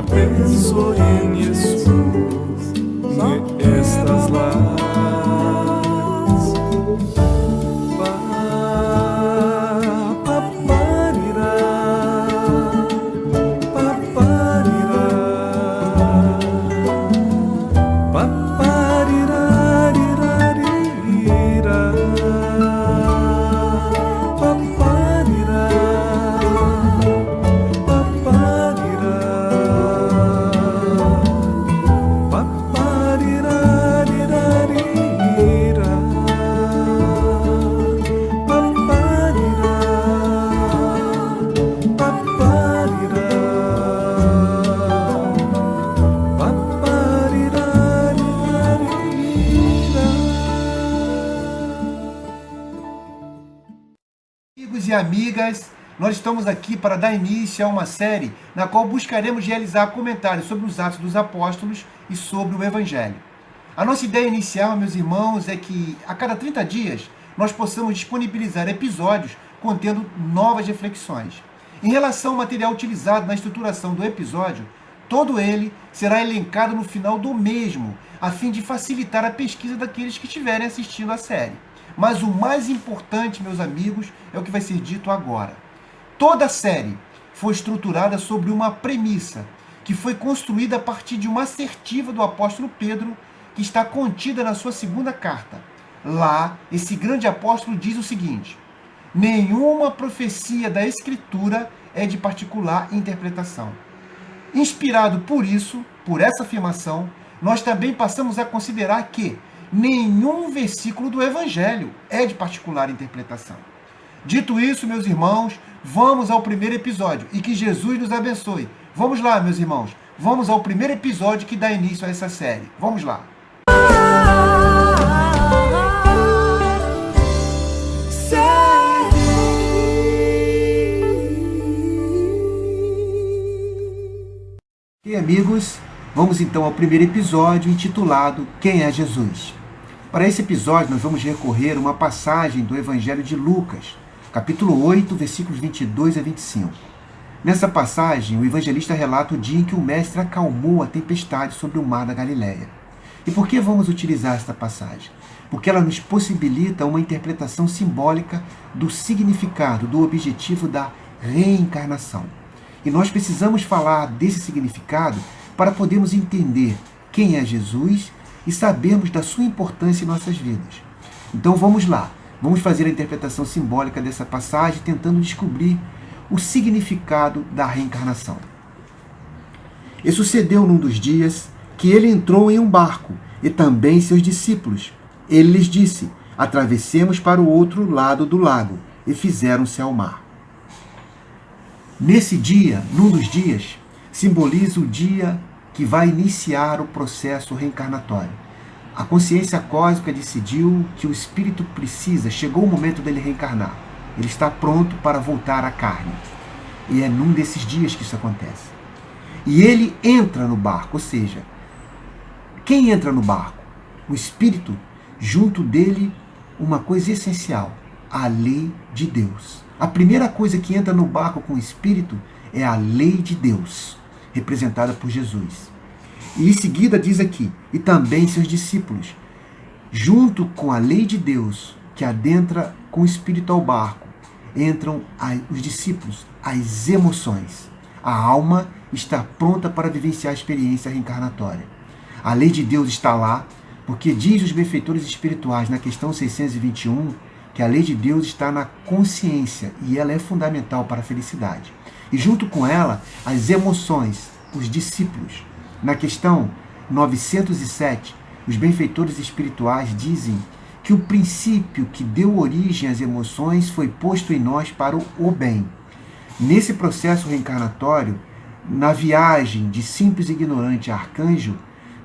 Penso en Jesús, me estas las Amigos e amigas, nós estamos aqui para dar início a uma série na qual buscaremos realizar comentários sobre os Atos dos Apóstolos e sobre o Evangelho. A nossa ideia inicial, meus irmãos, é que a cada 30 dias nós possamos disponibilizar episódios contendo novas reflexões. Em relação ao material utilizado na estruturação do episódio, todo ele será elencado no final do mesmo, a fim de facilitar a pesquisa daqueles que estiverem assistindo a série. Mas o mais importante, meus amigos, é o que vai ser dito agora. Toda a série foi estruturada sobre uma premissa que foi construída a partir de uma assertiva do apóstolo Pedro, que está contida na sua segunda carta. Lá, esse grande apóstolo diz o seguinte: nenhuma profecia da Escritura é de particular interpretação. Inspirado por isso, por essa afirmação, nós também passamos a considerar que nenhum versículo do Evangelho é de particular interpretação. Dito isso, meus irmãos, vamos ao primeiro episódio e que Jesus nos abençoe. Vamos lá, meus irmãos, vamos ao primeiro episódio que dá início a essa série. Vamos lá. E amigos, vamos então ao primeiro episódio intitulado Quem é Jesus? Para esse episódio, nós vamos recorrer a uma passagem do Evangelho de Lucas, capítulo 8, versículos 22 a 25. Nessa passagem, o evangelista relata o dia em que o mestre acalmou a tempestade sobre o mar da Galileia. E por que vamos utilizar esta passagem? Porque ela nos possibilita uma interpretação simbólica do significado, do objetivo da reencarnação. E nós precisamos falar desse significado para podermos entender quem é Jesus e sabermos da sua importância em nossas vidas. Então vamos lá, vamos fazer a interpretação simbólica dessa passagem, tentando descobrir o significado da reencarnação. E sucedeu num dos dias que ele entrou em um barco, e também seus discípulos. Ele lhes disse: atravessemos para o outro lado do lago, e fizeram-se ao mar. Nesse dia, num dos dias, simboliza o dia que vai iniciar o processo reencarnatório. A consciência cósmica decidiu que o espírito chegou o momento dele reencarnar. Ele está pronto para voltar à carne. E é num desses dias que isso acontece. E ele entra no barco, ou seja, quem entra no barco? O espírito, junto dele, uma coisa essencial, a lei de Deus. A primeira coisa que entra no barco com o espírito é a lei de Deus, representada por Jesus. E em seguida diz aqui, e também seus discípulos, junto com a lei de Deus, que adentra com o espírito ao barco, entram os discípulos, as emoções. A alma está pronta para vivenciar a experiência reencarnatória. A lei de Deus está lá, porque diz os benfeitores espirituais na questão 621, que a lei de Deus está na consciência e ela é fundamental para a felicidade. E junto com ela, as emoções, os discípulos. Na questão 907, os benfeitores espirituais dizem que o princípio que deu origem às emoções foi posto em nós para o bem. Nesse processo reencarnatório, na viagem de simples e ignorante a arcanjo,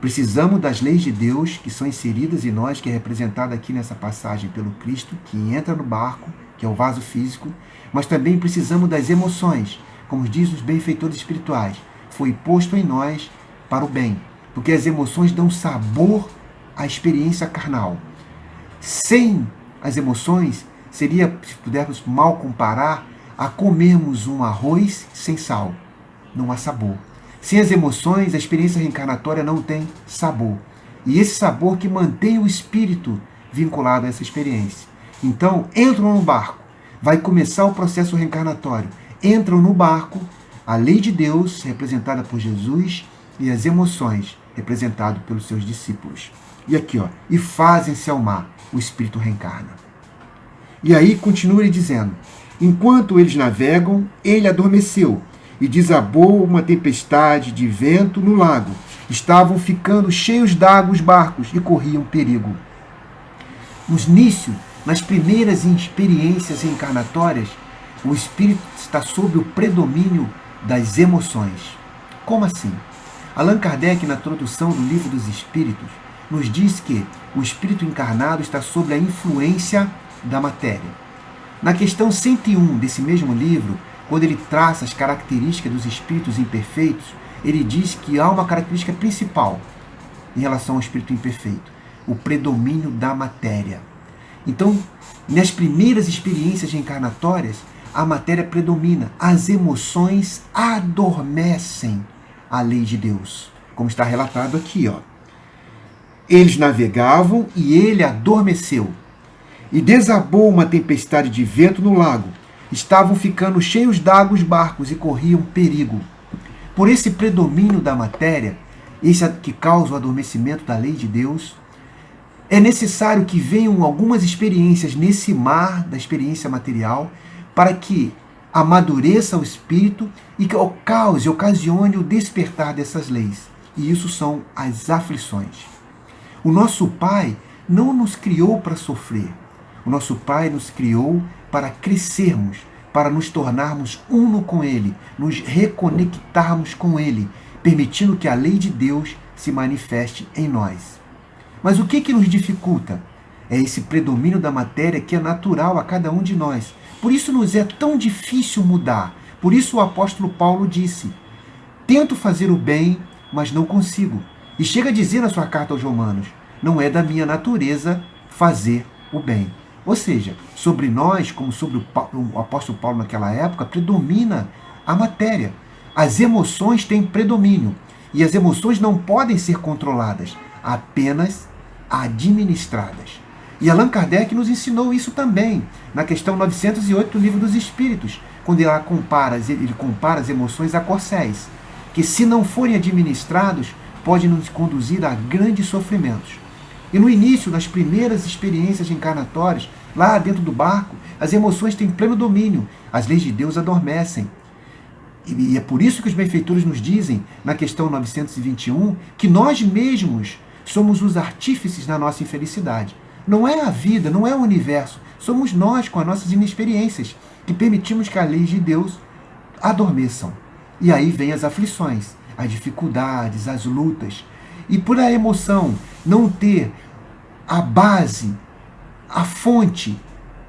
precisamos das leis de Deus que são inseridas em nós, que é representada aqui nessa passagem pelo Cristo, que entra no barco, que é o vaso físico, mas também precisamos das emoções, como diz os benfeitores espirituais, foi posto em nós para o bem, porque as emoções dão sabor à experiência carnal. Sem as emoções, seria, se pudermos mal comparar, a comermos um arroz sem sal. Não há sabor. Sem as emoções, a experiência reencarnatória não tem sabor. E esse sabor que mantém o espírito vinculado a essa experiência. Então, entram no barco. Vai começar o processo reencarnatório. Entram no barco a lei de Deus, representada por Jesus, e as emoções, representadas pelos seus discípulos. E aqui, ó, e fazem-se ao mar, o espírito reencarna. E aí continua ele dizendo: enquanto eles navegam, ele adormeceu, e desabou uma tempestade de vento no lago. Estavam ficando cheios d'água os barcos e corriam perigo. No início, nas primeiras experiências reencarnatórias, o espírito está sob o predomínio das emoções. Como assim? Allan Kardec, na introdução do Livro dos Espíritos, nos diz que o espírito encarnado está sob a influência da matéria. Na questão 101 desse mesmo livro, quando ele traça as características dos espíritos imperfeitos, ele diz que há uma característica principal em relação ao espírito imperfeito: o predomínio da matéria. Então, nas primeiras experiências reencarnatórias, a matéria predomina, as emoções adormecem a lei de Deus, como está relatado aqui, ó. Eles navegavam e ele adormeceu. E desabou uma tempestade de vento no lago. Estavam ficando cheios d'água os barcos e corriam perigo. Por esse predomínio da matéria, esse que causa o adormecimento da lei de Deus, é necessário que venham algumas experiências nesse mar da experiência material para que amadureça o espírito e que ocasione o despertar dessas leis. E isso são as aflições. O nosso Pai não nos criou para sofrer. O nosso Pai nos criou para crescermos, para nos tornarmos uno com Ele, nos reconectarmos com Ele, permitindo que a lei de Deus se manifeste em nós. Mas o que nos dificulta? É esse predomínio da matéria que é natural a cada um de nós. Por isso nos é tão difícil mudar. Por isso o apóstolo Paulo disse: tento fazer o bem, mas não consigo. E chega a dizer na sua carta aos Romanos: não é da minha natureza fazer o bem. Ou seja, sobre nós, como sobre o apóstolo Paulo naquela época, predomina a matéria. As emoções têm predomínio. E as emoções não podem ser controladas, apenas administradas. E Allan Kardec nos ensinou isso também, na questão 908 do Livro dos Espíritos, quando ele compara as emoções a corcéis, que se não forem administrados, podem nos conduzir a grandes sofrimentos. E no início, nas primeiras experiências reencarnatórias, lá dentro do barco, as emoções têm pleno domínio, as leis de Deus adormecem. E é por isso que os benfeitores nos dizem, na questão 921, que nós mesmos somos os artífices da nossa infelicidade. Não é a vida, não é o universo, somos nós com as nossas inexperiências que permitimos que as leis de Deus adormeçam. E aí vem as aflições, as dificuldades, as lutas. E por a emoção não ter a base, a fonte,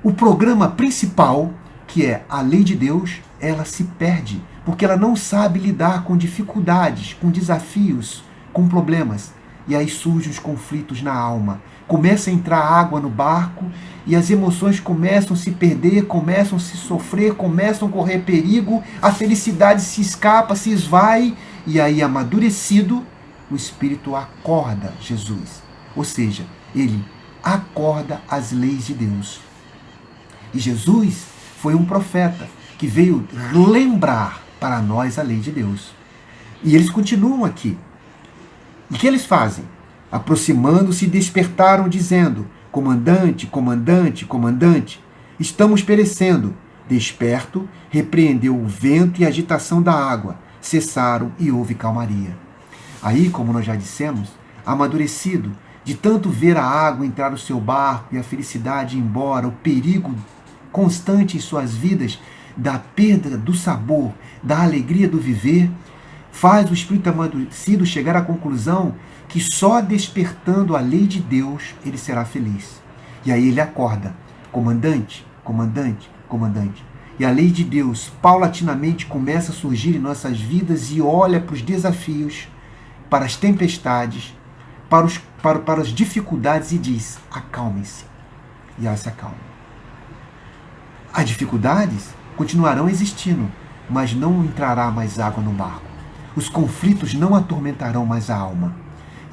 o programa principal, que é a lei de Deus, ela se perde, porque ela não sabe lidar com dificuldades, com desafios, com problemas. E aí surgem os conflitos na alma. Começa a entrar água no barco e as emoções começam a se perder, começam a se sofrer, começam a correr perigo, a felicidade se escapa, se esvai, e aí, amadurecido, o Espírito acorda Jesus. Ou seja, ele acorda as leis de Deus. E Jesus foi um profeta que veio lembrar para nós a lei de Deus. E eles continuam aqui. E o que eles fazem? Aproximando-se, despertaram, dizendo: comandante, comandante, comandante, estamos perecendo. Desperto, repreendeu o vento e a agitação da água. Cessaram e houve calmaria. Aí, como nós já dissemos, amadurecido, de tanto ver a água entrar no seu barco e a felicidade ir embora, o perigo constante em suas vidas, da perda do sabor, da alegria do viver, faz o espírito amadurecido chegar à conclusão que só despertando a lei de Deus ele será feliz. E aí ele acorda: comandante, comandante, comandante. E a lei de Deus paulatinamente começa a surgir em nossas vidas e olha para os desafios, para as tempestades, para as dificuldades e diz: acalmem-se. E ela se acalma. As dificuldades continuarão existindo, mas não entrará mais água no barco. os conflitos não atormentarão mais a alma.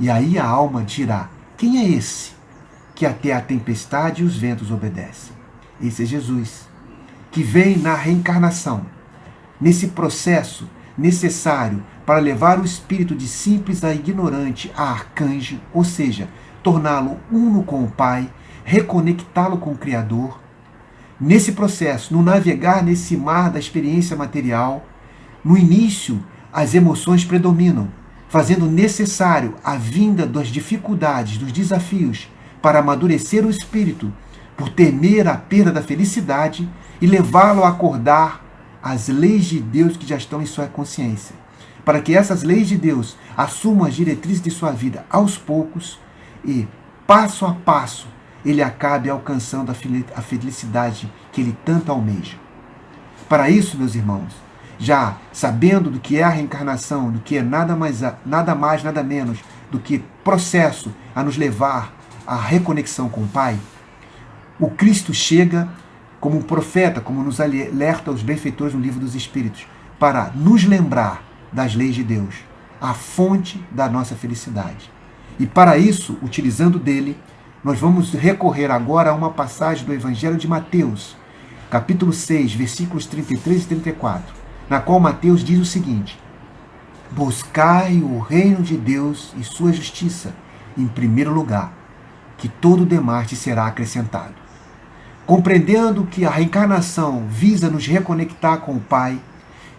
E aí a alma dirá: quem é esse que até a tempestade e os ventos obedece? Esse é Jesus, que vem na reencarnação, nesse processo necessário para levar o espírito de simples a ignorante a arcanjo, ou seja, torná-lo uno com o Pai, reconectá-lo com o Criador. Nesse processo, no navegar nesse mar da experiência material, no início as emoções predominam, fazendo necessário a vinda das dificuldades, dos desafios, para amadurecer o espírito, por temer a perda da felicidade e levá-lo a acordar as leis de Deus que já estão em sua consciência, para que essas leis de Deus assumam as diretrizes de sua vida aos poucos e, passo a passo, ele acabe alcançando a felicidade que ele tanto almeja. Para isso, meus irmãos, já sabendo do que é a reencarnação, do que é nada mais, nada menos do que processo a nos levar à reconexão com o Pai, o Cristo chega como um profeta, como nos alerta os benfeitores no Livro dos Espíritos, para nos lembrar das leis de Deus, a fonte da nossa felicidade. E para isso, utilizando dele, nós vamos recorrer agora a uma passagem do Evangelho de Mateus, capítulo 6, versículos 33 e 34, na qual Mateus diz o seguinte: buscai o reino de Deus e sua justiça em primeiro lugar, que todo o demais te será acrescentado. Compreendendo que a reencarnação visa nos reconectar com o Pai,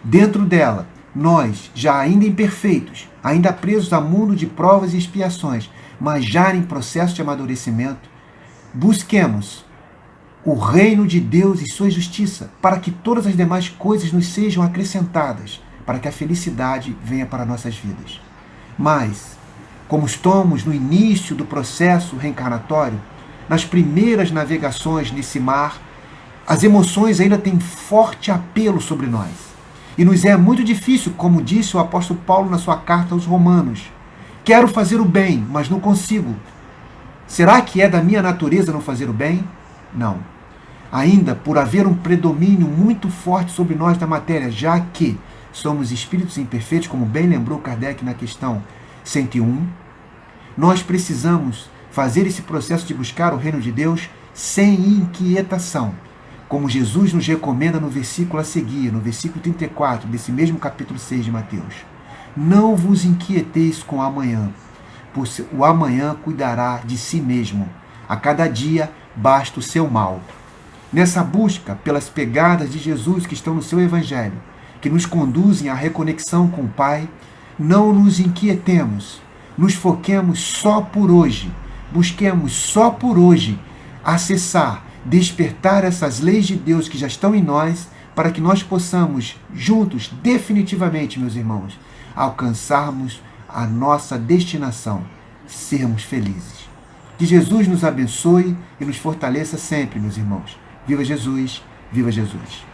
dentro dela, nós, já ainda imperfeitos, ainda presos a mundo de provas e expiações, mas já em processo de amadurecimento, busquemos o reino de Deus e sua justiça, para que todas as demais coisas nos sejam acrescentadas, para que a felicidade venha para nossas vidas. Mas, como estamos no início do processo reencarnatório, nas primeiras navegações nesse mar, as emoções ainda têm forte apelo sobre nós. E nos é muito difícil, como disse o apóstolo Paulo na sua carta aos Romanos: quero fazer o bem, mas não consigo. Será que é da minha natureza não fazer o bem? Não. Ainda por haver um predomínio muito forte sobre nós da matéria, já que somos espíritos imperfeitos, como bem lembrou Kardec na questão 101, nós precisamos fazer esse processo de buscar o reino de Deus sem inquietação, como Jesus nos recomenda no versículo a seguir, no versículo 34 desse mesmo capítulo 6 de Mateus. Não vos inquieteis com o amanhã, pois o amanhã cuidará de si mesmo. A cada dia basta o seu mal. Nessa busca pelas pegadas de Jesus que estão no seu Evangelho, que nos conduzem à reconexão com o Pai, não nos inquietemos, nos foquemos só por hoje, busquemos só por hoje acessar, despertar essas leis de Deus que já estão em nós, para que nós possamos, juntos, definitivamente, meus irmãos, alcançarmos a nossa destinação, sermos felizes. Que Jesus nos abençoe e nos fortaleça sempre, meus irmãos. Viva Jesus, viva Jesus.